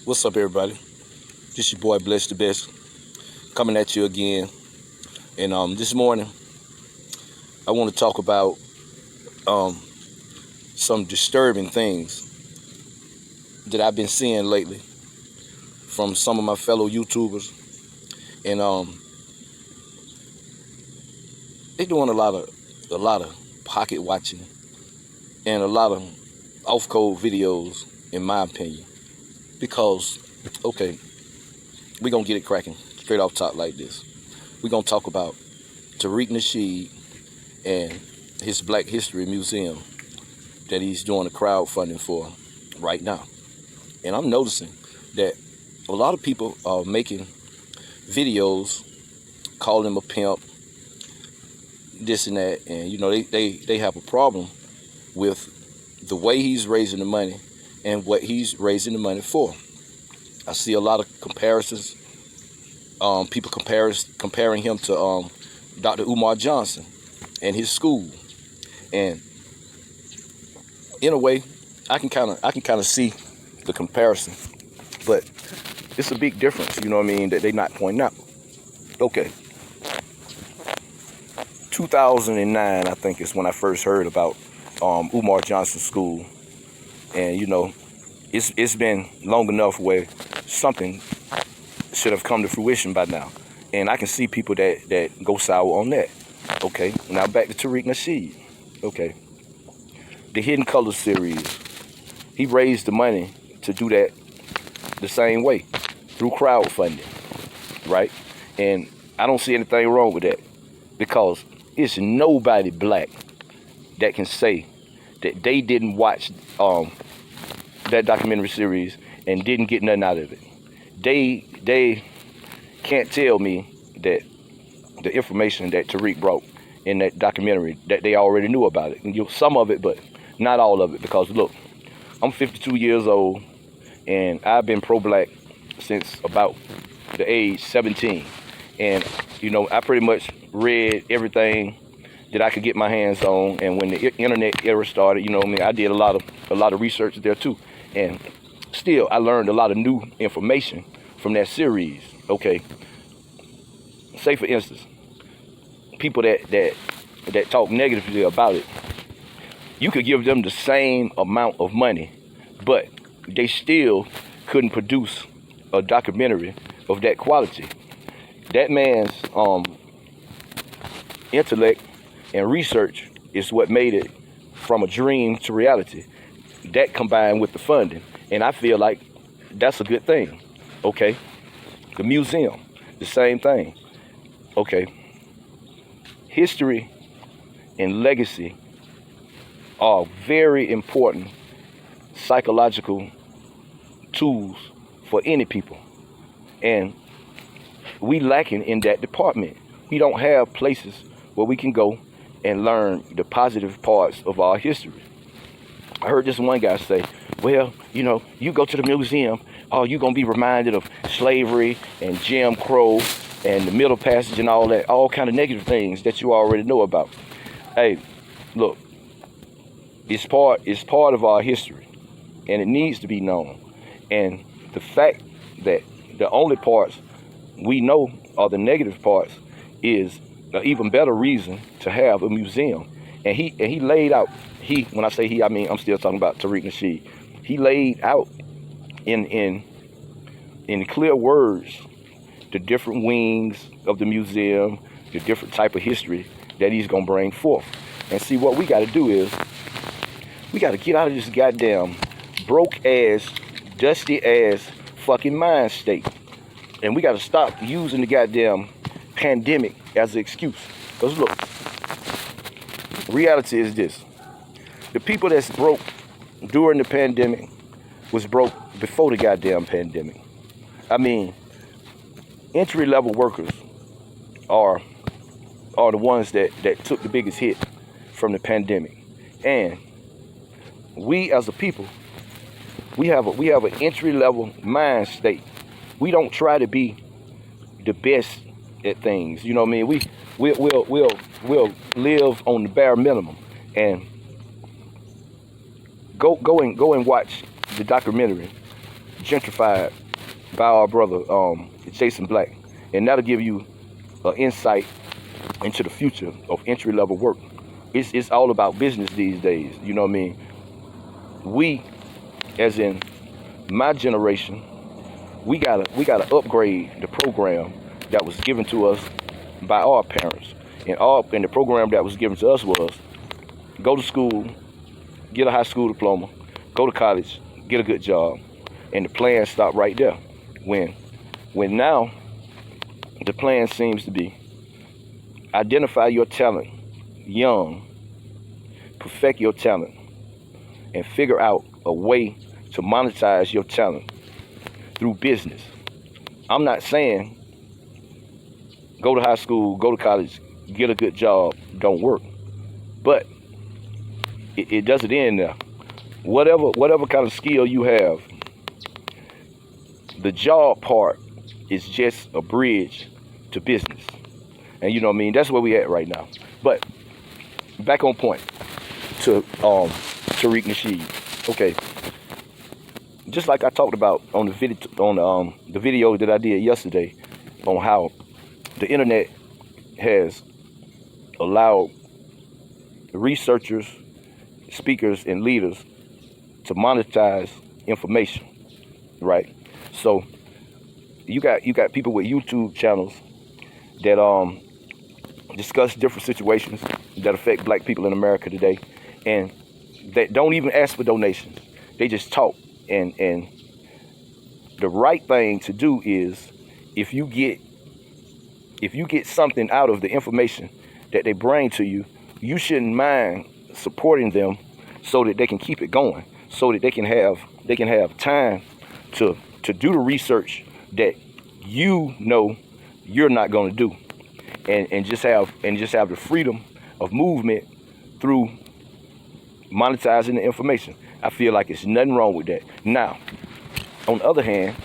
What's up, everybody? This your boy Bless the Best coming at you again. And this morning I want to talk about some disturbing things that I've been seeing lately from some of my fellow YouTubers, and they doing a lot of pocket watching and a lot of off code videos, in my opinion. Because, okay, we're going to get it cracking straight off top like this. We're going to talk about Tariq and his Black History Museum that he's doing a crowdfunding for right now. And I'm noticing that a lot of people are making videos, calling him a pimp, this and that. And, you know, they have a problem with the way he's raising the money and what he's raising the money for. I see a lot of comparisons. People comparing him to Dr. Umar Johnson and his school. And in a way, I can kind of see the comparison, but it's a big difference, you know what I mean, that they're not pointing out. Okay. 2009, I think, is when I first heard about Umar Johnson School. And, you know, it's been long enough where something should have come to fruition by now. And I can see people that go sour on that. Okay, now back to Tariq Nasheed. Okay, the Hidden Colors series. He raised the money to do that the same way, through crowdfunding, right? And I don't see anything wrong with that, because it's nobody black that can say that they didn't watch that documentary series and didn't get nothing out of it. They can't tell me that the information that Tariq brought in that documentary, that they already knew about it. And, you know, some of it, but not all of it. Because look, I'm 52 years old, and I've been pro-black since about the age 17. And, you know, I pretty much read everything that I could get my hands on. And when the internet era started, you know, I did a lot of research there too. And still, I learned a lot of new information from that series. Okay, say for instance, people that talk negatively about it, you could give them the same amount of money, but they still couldn't produce a documentary of that quality. That man's intellect and research is what made it from a dream to reality. That combined with the funding, and I feel like that's a good thing. Okay, the museum, the same thing. Okay, history and legacy are very important psychological tools for any people, and we lacking in that department. We don't have places where we can go and learn the positive parts of our history. I heard this one guy say, well, you know, you go to the museum, oh, you're going to be reminded of slavery and Jim Crow and the Middle Passage and all that, all kind of negative things that you already know about. Hey, look, it's part of our history, and it needs to be known. And the fact that the only parts we know are the negative parts is an even better reason to have a museum. And he laid out, when I say he, I mean I'm still talking about Tariq Nasheed. He laid out in clear words the different wings of the museum, the different type of history that he's gonna bring forth. And see, what we got to do is we got to get out of this goddamn broke ass, dusty ass fucking mind state, and we got to stop using the goddamn pandemic as an excuse. Because look, reality is this: the people that's broke during the pandemic was broke before the goddamn pandemic. I mean, entry-level workers are the ones that took the biggest hit from the pandemic. And we as a people, we have an entry-level mind state. We don't try to be the best at things. You know what I mean? We'll live on the bare minimum. And go and watch the documentary gentrified by our brother Jason Black, and that'll give you an insight into the future of entry-level work. It's all about business these days. You know what I mean? We, as in my generation, we gotta upgrade the program that was given to us by our parents, and the program that was given to us was go to school, get a high school diploma, go to college, get a good job, and the plan stopped right there. When now the plan seems to be identify your talent young, perfect your talent, and figure out a way to monetize your talent through business. I'm not saying go to high school, go to college, get a good job, don't work. But it doesn't end there. Whatever kind of skill you have, the job part is just a bridge to business. And you know what I mean? That's where we at right now. But back on point to Tariq Nasheed. Okay. Just like I talked about on the video that I did yesterday on how the internet has allowed researchers, speakers, and leaders to monetize information, right? So you got people with YouTube channels that discuss different situations that affect black people in America today, and that don't even ask for donations. They just talk. And the right thing to do is, if you get something out of the information that they bring to you, you shouldn't mind supporting them so that they can keep it going, so that they can have time to do the research that you know you're not going to do, and just have the freedom of movement through monetizing the information. I feel like it's nothing wrong with that. Now, on the other hand,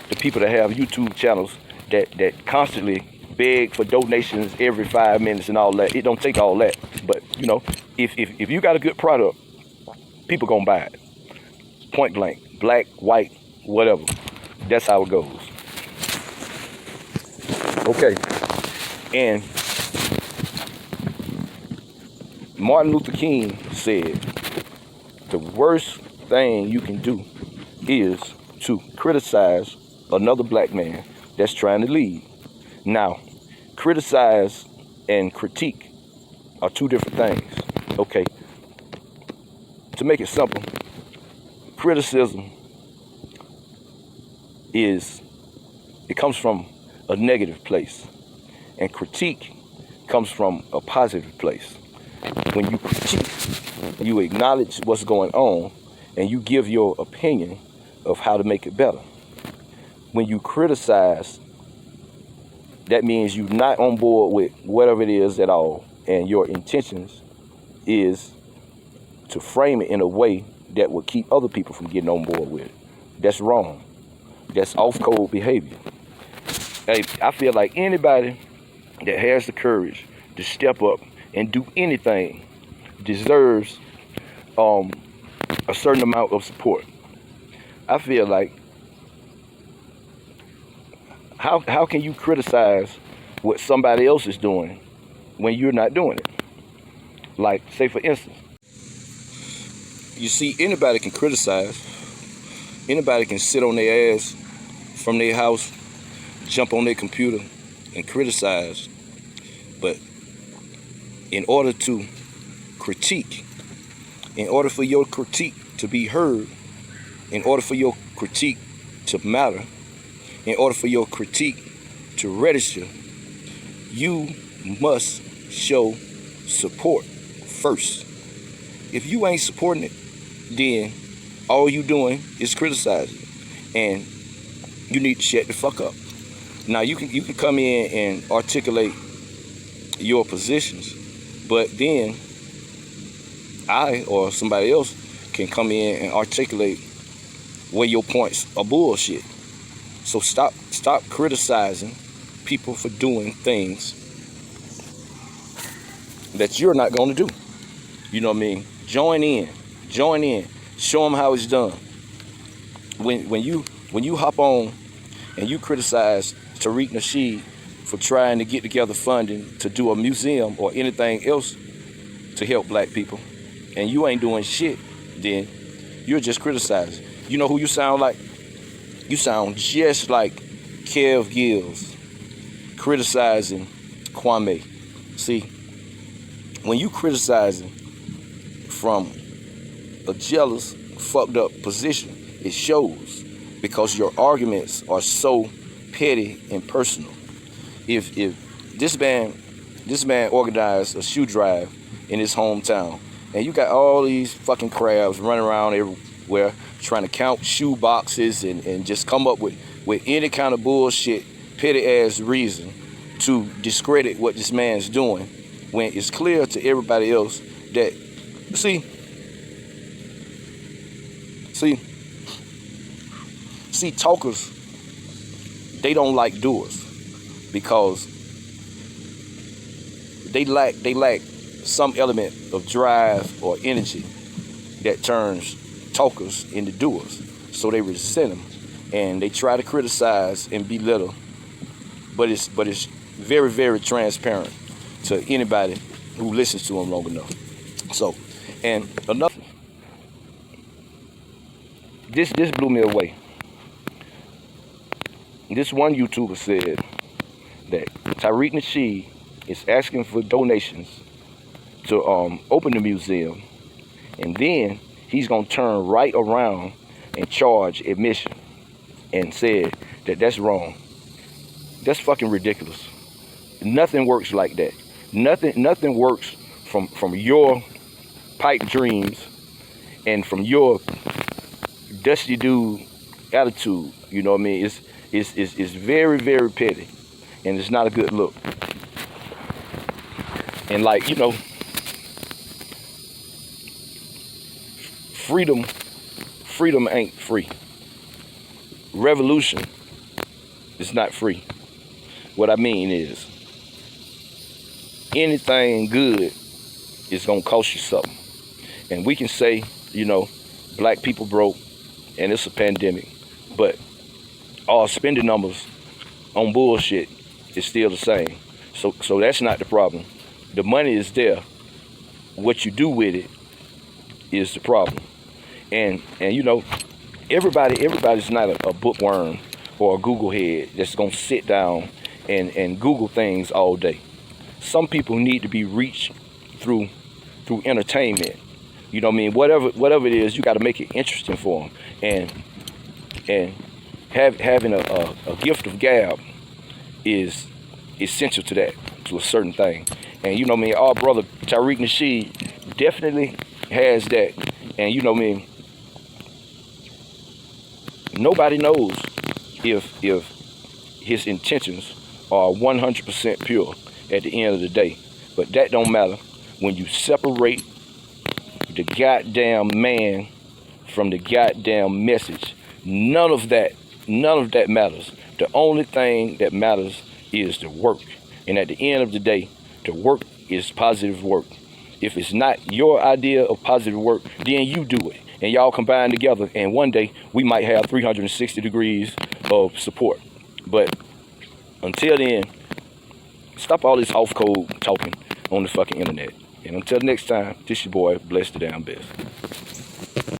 the people that have YouTube channels that constantly beg for donations every 5 minutes and all that, it don't take all that. But you know, if you got a good product, people gonna buy it. Point blank, black, white, whatever. That's how it goes. Okay, and Martin Luther King said, the worst thing you can do is to criticize another black man that's trying to lead. Now, criticize and critique are two different things. Okay, to make it simple, criticism comes from a negative place, and critique comes from a positive place. When you critique, you acknowledge what's going on, and you give your opinion of how to make it better. When you criticize, that means you're not on board with whatever it is at all, and your intentions is to frame it in a way that will keep other people from getting on board with it. That's wrong. That's off-code behavior. Hey, I feel like anybody that has the courage to step up and do anything deserves a certain amount of support. I feel like, how can you criticize what somebody else is doing when you're not doing it? Like, say for instance, you see, anybody can criticize. Anybody can sit on their ass from their house, jump on their computer and criticize. But in order to critique, in order for your critique to be heard, in order for your critique to matter, in order for your critique to register, you must show support first. If you ain't supporting it, then all you doing is criticizing, and you need to shut the fuck up. Now you can come in and articulate your positions, but then I or somebody else can come in and articulate where your points are bullshit. So stop criticizing people for doing things that you're not going to do. You know what I mean? Join in, show them how it's done. when you hop on and you criticize Tariq Nasheed for trying to get together funding to do a museum or anything else to help black people, and you ain't doing shit, then you're just criticizing. You know who you sound like? You sound just like Kev Gills criticizing Kwame. See, when you criticizing from a jealous, fucked up position, it shows, because your arguments are so petty and personal. If this man organized a shoe drive in his hometown, and you got all these fucking crabs running around everywhere trying to count shoe boxes and just come up with any kind of bullshit, petty ass reason to discredit what this man's doing, when it's clear to everybody else that, see, talkers, they don't like doers because they lack some element of drive or energy that turns talkers into doers. So they resent them and they try to criticize and belittle, but it's very, very transparent to anybody who listens to them long enough. So, and another, this blew me away. This one YouTuber said that Tariq Nasheed is asking for donations to open the museum, and then he's gonna turn right around and charge admission, and said that that's wrong. That's fucking ridiculous. Nothing works like that. Nothing works from your pipe dreams and from your dusty dude attitude. You know what I mean? It's very, very petty, and it's not a good look. And like, you know, freedom ain't free. Revolution is not free. What I mean is, anything good is gonna cost you something. And we can say, you know, black people broke and it's a pandemic, but our spending numbers on bullshit is still the same. So that's not the problem. The money is there. What you do with it is the problem. And you know, everybody's not a bookworm or a Google head that's gonna sit down and Google things all day. Some people need to be reached through entertainment. You know what I mean? Whatever it is, you got to make it interesting for them. And having a gift of gab is essential to that, to a certain thing. And you know what I mean? Our brother Tariq Nasheed definitely has that. And you know what I mean? Nobody knows if his intentions are 100% pure at the end of the day. But that don't matter when you separate the goddamn man from the goddamn message. None of that matters. The only thing that matters is the work. And at the end of the day, the work is positive work. If it's not your idea of positive work, then you do it. And y'all combine together, and one day we might have 360 degrees of support. But until then, stop all this off-code talking on the fucking internet. And until next time, this your boy, Bless the Damn Best.